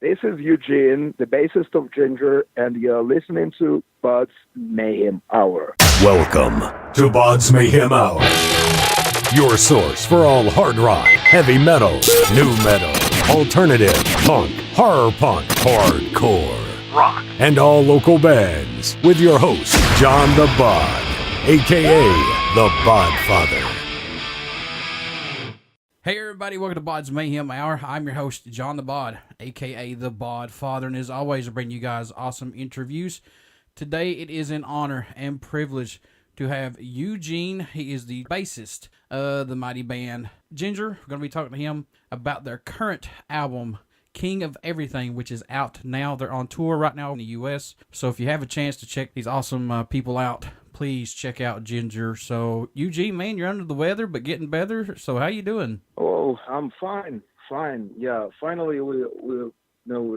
This is Eugene, the bassist of Jinjer, and you're listening to BODS Mayhem Hour. Welcome to BODS Mayhem Hour, your source for all hard rock, heavy metal, new metal, alternative, punk, horror punk, hardcore, rock, and all local bands, with your host, John the Bod, a.k.a. the Bodfather. Hey everybody, welcome to BODS Mayhem Hour. I'm your host, John the Bod, aka the Bodfather, and as always, I bring you guys awesome interviews. Today, it is an honor and privilege to have Eugene. He is the bassist of the mighty band Jinjer. We're going to be talking to him about their current album, King of Everything, which is out now. They're on tour right now in the U.S., so if you have a chance to check these awesome people out, please check out Jinjer. So, Eugene, man, you're under the weather, but getting better. So, how you doing? Oh, I'm fine. Yeah, finally we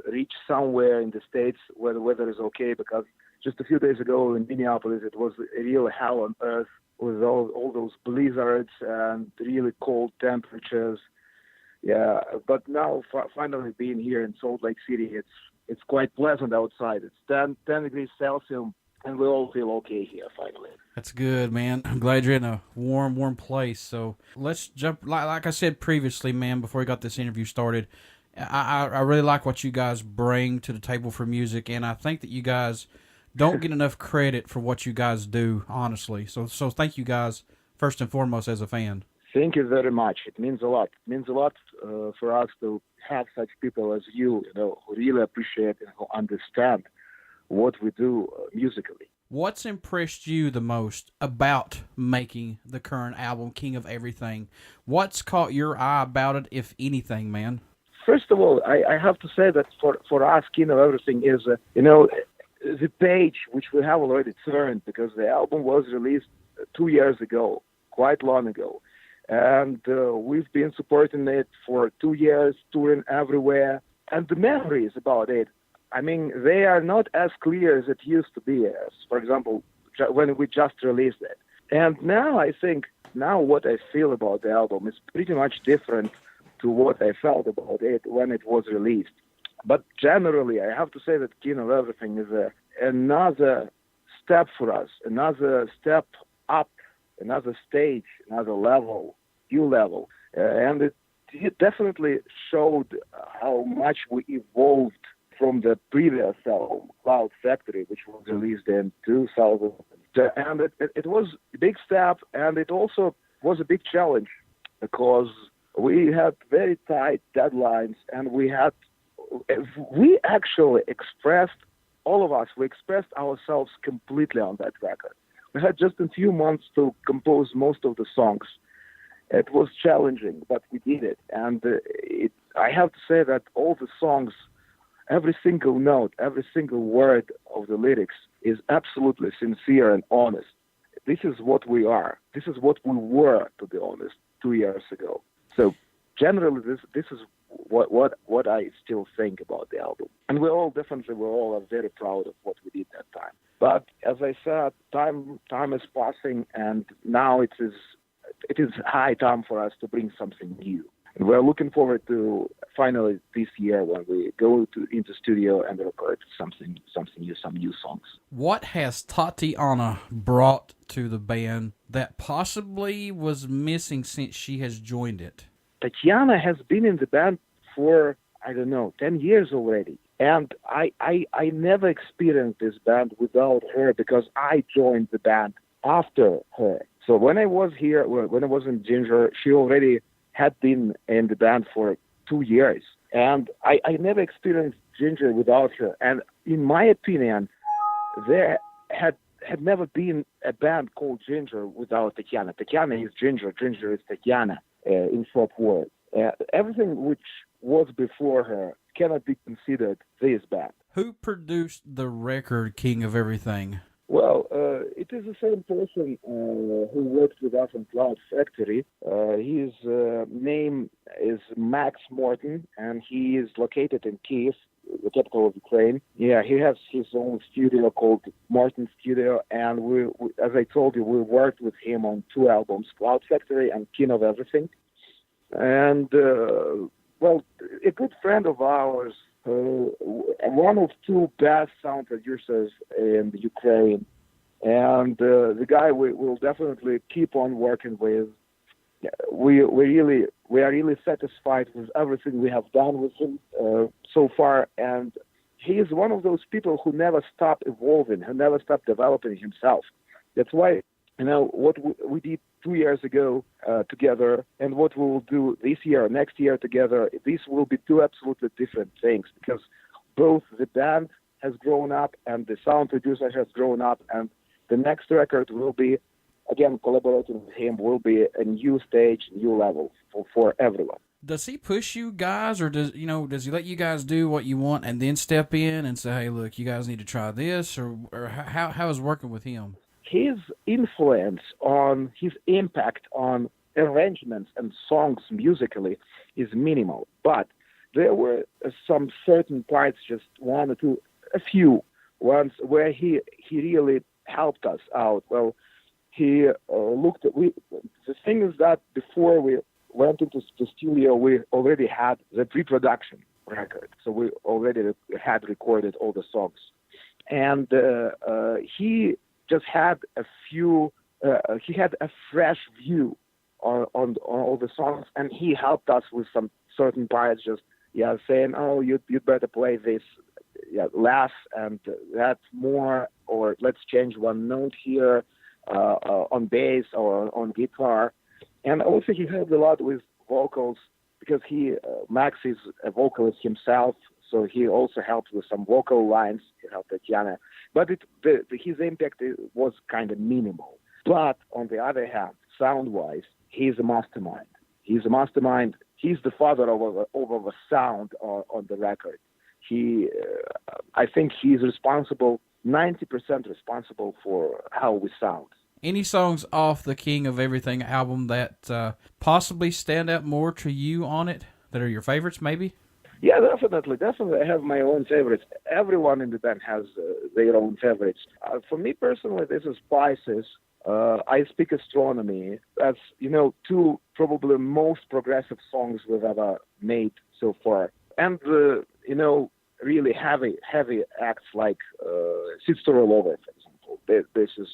reached somewhere in the States where the weather is okay, because just a few days ago in Minneapolis, it was a real hell on earth with all those blizzards and really cold temperatures. Yeah, but now finally being here in Salt Lake City, it's quite pleasant outside. It's 10 degrees Celsius. And we all feel okay here, finally. That's good, man. I'm glad you're in a warm place. So let's jump, like I said previously, man, before we got this interview started, I really like what you guys bring to the table for music, and I think that you guys don't get enough credit for what you guys do, honestly. So thank you guys, first and foremost, as a fan. Thank you very much. It means a lot. It means a lot for us to have such people as you, who really appreciate and who understand what we do musically. What's impressed you the most about making the current album, King of Everything? What's caught your eye about it, if anything, man? First of all, I have to say that for us, King of Everything is, the page which we have already turned, because the album was released 2 years ago, quite long ago. And we've been supporting it for 2 years, touring everywhere. And the memories about it, I mean, they are not as clear as it used to be, as, for example, when we just released it. And now I think, what I feel about the album is pretty much different to what I felt about it when it was released. But generally, I have to say that King of Everything is another step for us, another step up, another stage, another level, new level. And it definitely showed how much we evolved from the previous album, Cloud Factory, which was released in 2000. And it was a big step, and it also was a big challenge, because we had very tight deadlines, and we actually expressed, all of us, we expressed ourselves completely on that record. We had just a few months to compose most of the songs. It was challenging, but we did it. And I have to say that all the songs, every single note, every single word of the lyrics is absolutely sincere and honest. This is what we are. This is what we were, to be honest, 2 years ago. So generally, this is what I still think about the album. And we all are very proud of what we did that time. But as I said, time is passing, and now it is high time for us to bring something new. And we're looking forward to finally this year when we go into studio and record something new, some new songs. What has Tatiana brought to the band that possibly was missing since she has joined it? Tatiana has been in the band for, 10 years already. And I never experienced this band without her, because I joined the band after her. So when I was here, when I was in Jinjer, she already had been in the band for 2 years. And I never experienced Jinjer without her. And in my opinion, there had never been a band called Jinjer without Tatiana. Tatiana is Jinjer, Jinjer is Tatiana, in short words. Everything which was before her cannot be considered this band. Who produced the record King of Everything? Well, it is the same person who worked with us on Cloud Factory. His name is Max Morton, and he is located in Kiev, the capital of Ukraine. Yeah, he has his own studio called Morton Studio, and we, as I told you, we worked with him on 2 albums, Cloud Factory and King of Everything. And, well, a good friend of ours one of two best sound producers in Ukraine, and the guy we will definitely keep on working with. We are really satisfied with everything we have done with him so far, and he is one of those people who never stop evolving, who never stop developing himself. That's why, what we did 2 years ago together and what we will do this year or next year together, these will be two absolutely different things, because both the band has grown up and the sound producer has grown up, and the next record will be, again, collaborating with him, will be a new stage, new level for everyone. Does he push you guys, or does he let you guys do what you want and then step in and say, hey, look, you guys need to try this, or how is working with him? His influence on, his impact on arrangements and songs musically is minimal, but there were some certain parts, just one or two, a few ones where he really helped us out. Well, he looked at, the thing is that before we went into the studio, we already had the pre-production record, so we already had recorded all the songs, and he just had a few, he had a fresh view on all the songs, and he helped us with some certain parts, just saying, oh, you'd better play this less and that more, or let's change one note here on bass or on guitar. And also he helped a lot with vocals, because Max is a vocalist himself, so he also helped with some vocal lines. He helped Tatiana, but his impact was kind of minimal. But on the other hand, sound-wise, he's a mastermind. He's the father of a sound on the record. I think he's responsible, 90% responsible for how we sound. Any songs off the King of Everything album that possibly stand out more to you on it, that are your favorites, maybe? Yeah, definitely. I have my own favorites. Everyone in the band has their own favorites. For me personally, this is Pisces. I Speak Astronomy. That's, two probably most progressive songs we've ever made so far. And, really heavy acts like Sister All Over, for example. This is,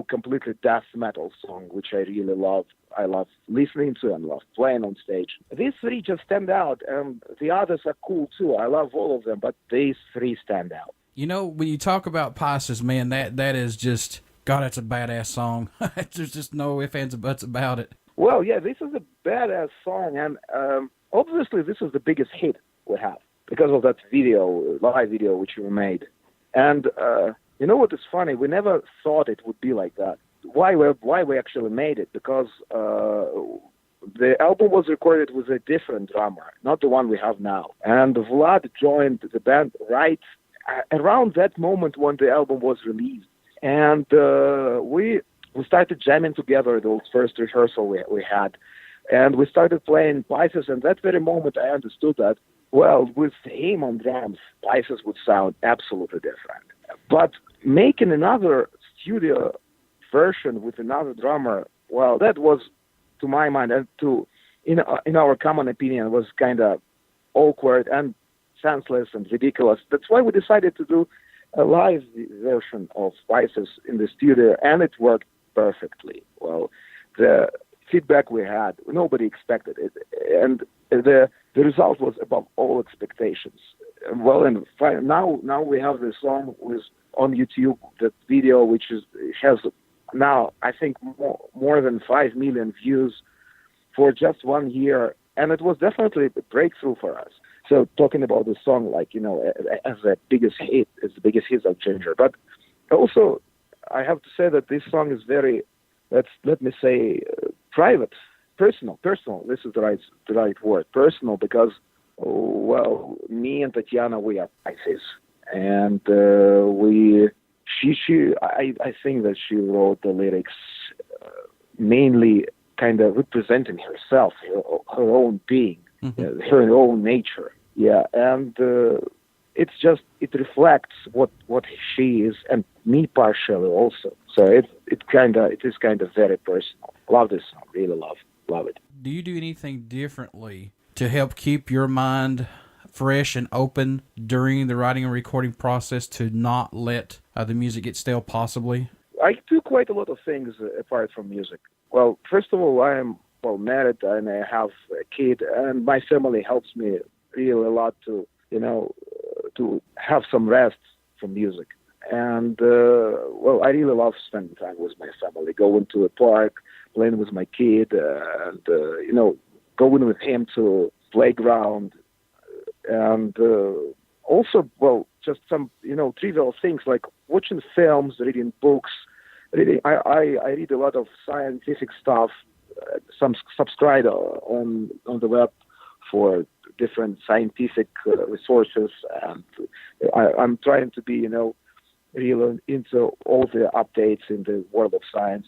completely death metal song, which I really love. I love listening to and love playing on stage. These three just stand out, and the others are cool too. I love all of them, but these three stand out. When you talk about Pisces, man, that is just, God, that's a badass song. There's just no ifs, ands, or buts about it. Well, yeah, this is a badass song, and obviously this is the biggest hit we have because of that live video which we made. And you know what is funny? We never thought it would be like that. Why we actually made it? Because the album was recorded with a different drummer, not the one we have now. And Vlad joined the band right around that moment when the album was released. And we started jamming together, those first rehearsal we had. And we started playing Pisces, and that very moment I understood that, well, with him on drums, Pisces would sound absolutely different. But making another studio version with another drummer, well, that was, to my mind, and in our common opinion, was kind of awkward and senseless and ridiculous. That's why we decided to do a live version of Pisces in the studio, and it worked perfectly. Well, the feedback we had, nobody expected it, and the result was above all expectations. Well, and now we have the song on YouTube, that video, which has now, I think, more than 5 million views for just 1 year, and it was definitely a breakthrough for us. So talking about the song, as the biggest hit of Jinjer. But also, I have to say that this song is very, let me say, private, personal. This is the right word, personal, because, well, me and Tatiana, we are Pisces, and I think that she wrote the lyrics mainly kind of representing herself, her own being, her own nature. Yeah, and it reflects what she is, and me partially also. So it is kind of very personal. Love this song, really love it. Do you do anything differently to help keep your mind fresh and open during the writing and recording process to not let the music get stale, possibly? I do quite a lot of things apart from music. Well, first of all, I am married and I have a kid, and my family helps me really a lot to to have some rest from music. And I really love spending time with my family, going to a park, playing with my kid, and going with him to playground, and also, just some trivial things like watching films, reading books. I read a lot of scientific stuff. Some subscribe on the web for different scientific resources, and I'm trying to be really into all the updates in the world of science.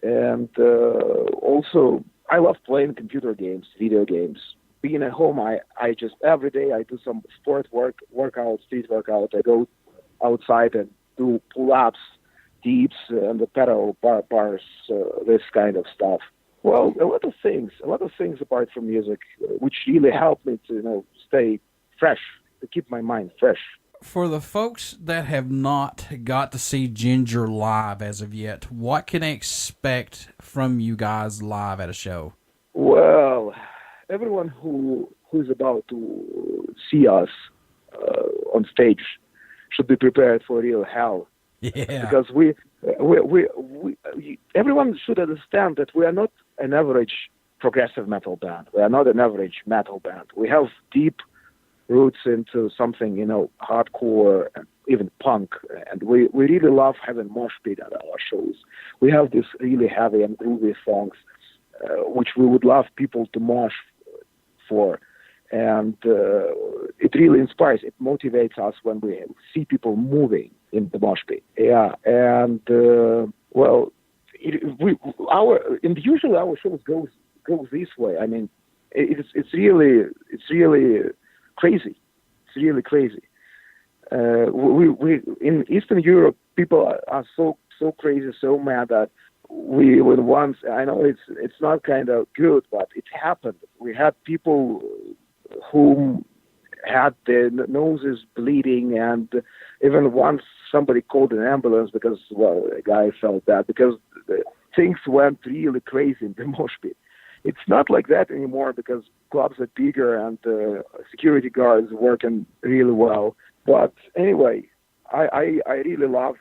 And also, I love playing computer games, video games. Being at home, I just every day I do some sport workout, street workout. I go outside and do pull-ups, dips, and the pedal bars, this kind of stuff. Well, a lot of things apart from music, which really help me to stay fresh, to keep my mind fresh. For the folks that have not got to see Jinjer live as of yet, what can they expect from you guys live at a show? Well, everyone who's about to see us on stage should be prepared for real hell. Yeah. Because we everyone should understand that we are not an average progressive metal band. We are not an average metal band. We have deep roots into something, hardcore and even punk. And we really love having mosh pit at our shows. We have these really heavy and groovy songs, which we would love people to mosh for. And it really inspires, it motivates us when we see people moving in the mosh pit. Yeah, and usually our shows goes this way. I mean, it's really crazy. It's really crazy. We in Eastern Europe, people are so crazy, so mad that we would once. I know it's not kind of good, but it happened. We had people who had their noses bleeding, and even once somebody called an ambulance because a guy felt bad because things went really crazy in the mosh pit. It's not like that anymore because clubs are bigger and security guards working really well. But anyway, I really love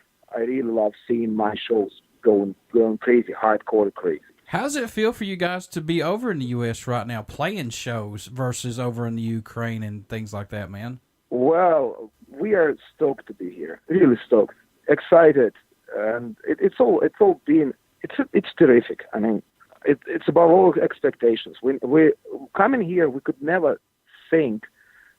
seeing my shows going crazy, hardcore crazy. How does it feel for you guys to be over in the U.S. right now, playing shows versus over in the Ukraine and things like that, man? Well, we are stoked to be here, really stoked, excited, and it's terrific. I mean, it's above all expectations. We coming here, we could never think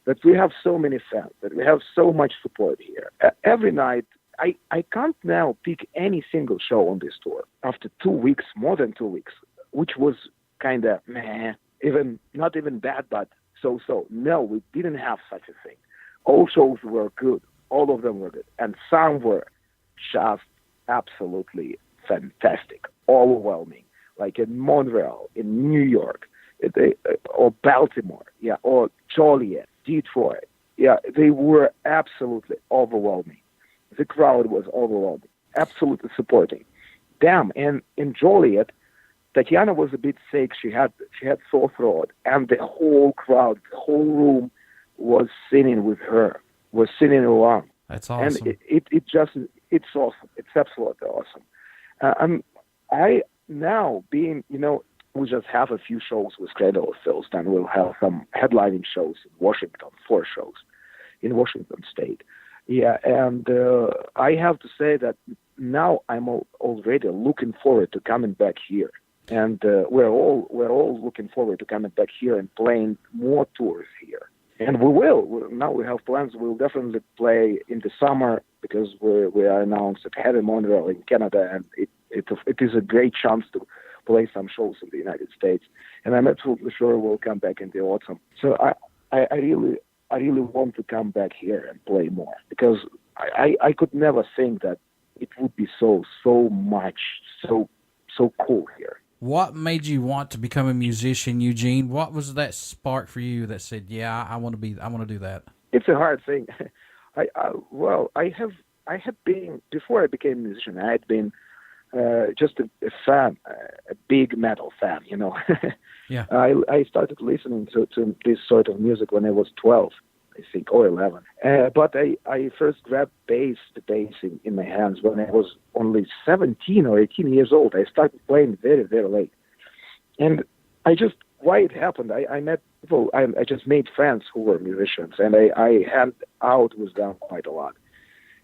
that we have so many fans, that we have so much support here. Every night, I can't now pick any single show on this tour after 2 weeks, more than 2 weeks, which was kind of meh, not even bad, but so. No, we didn't have such a thing. All shows were good. All of them were good. And some were just absolutely fantastic, overwhelming, like in Montreal, in New York, or Baltimore, or Joliet, Detroit. Yeah, they were absolutely overwhelming. The crowd was overwhelming, absolutely supporting. Damn, and in Joliet, Tatiana was a bit sick. She had sore throat, and the whole crowd, the whole room was singing with her, was singing along. That's awesome. And it's awesome. It's absolutely awesome. I now being, we just have a few shows with Cradle of Filth, and we'll have some headlining shows in Washington, 4 shows in Washington State. Yeah, and I have to say that now I'm already looking forward to coming back here, and we're all looking forward to coming back here and playing more tours here. And we will. Now we have plans. We'll definitely play in the summer because we are announced at Heavy Montreal in Canada, and it is a great chance to play some shows in the United States. And I'm absolutely sure we'll come back in the autumn. So I really want to come back here and play more because I could never think that it would be so much, so cool here. What made you want to become a musician, Eugene? What was that spark for you that said, "Yeah, I want to do that"? It's a hard thing. I had been, before I became a musician, I had been just a fan, a big metal fan, you know. Yeah. I started listening to this sort of music when I was 12, I think, or 11. But I first grabbed the bass in my hands when I was only 17 or 18 years old. I started playing very, very late. And why it happened, I met people, I just made friends who were musicians, and I hang out with them quite a lot.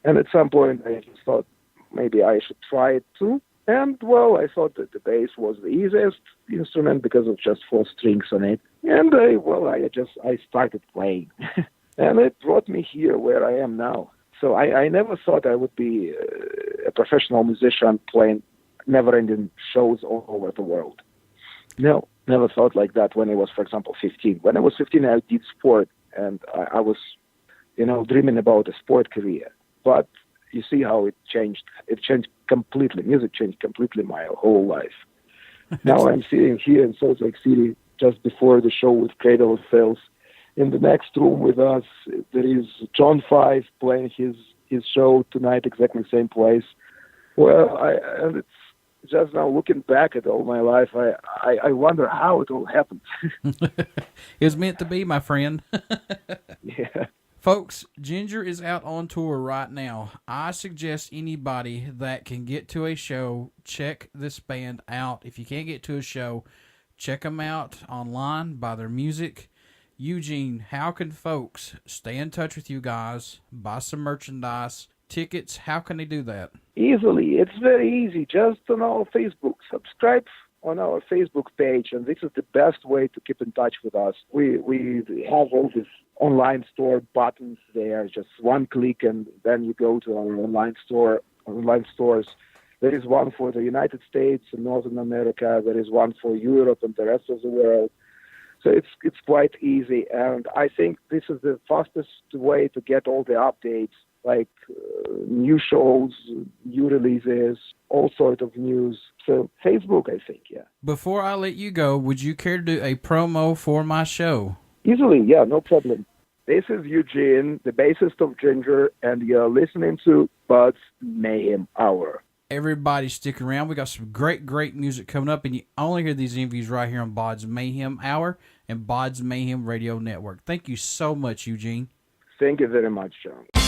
And at some point, I just thought maybe I should try it too. And, well, I thought that the bass was the easiest instrument because of just 4 strings on it. And, I started playing. And it brought me here where I am now. So I never thought I would be a professional musician playing never-ending shows all over the world. No, never thought like that when I was, for example, 15. When I was 15, I did sport, and I was, dreaming about a sport career. But you see how it changed. It changed completely. Music changed completely my whole life. Now I'm sitting here in Salt Lake City just before the show with Cradle of Filth. In the next room with us, there is John Five playing his show tonight, exactly the same place. Well, and it's just now looking back at all my life, I wonder how it all happened. It was meant to be, my friend. Yeah. Folks, Jinjer is out on tour right now. I suggest anybody that can get to a show, check this band out. If you can't get to a show, check them out online, buy their music. Eugene, how can folks stay in touch with you guys, buy some merchandise, tickets? How can they do that? Easily. It's very easy. Just on our Facebook. Subscribe on our Facebook page, and this is the best way to keep in touch with us. We have all these online store buttons there, just one click, and then you go to our online stores. There is one for the United States and Northern America. There is one for Europe and the rest of the world. So it's quite easy, and I think this is the fastest way to get all the updates, like new shows, new releases, all sorts of news. So Facebook, I think, yeah. Before I let you go, would you care to do a promo for my show? Easily, yeah, no problem. This is Eugene, the bassist of Jinjer, and you're listening to BODS Mayhem Hour. Everybody stick around. We got some great music coming up, and you only hear these interviews right here on BODS Mayhem Hour and BODS Mayhem Radio Network. Thank you so much, Eugene. Thank you very much, John.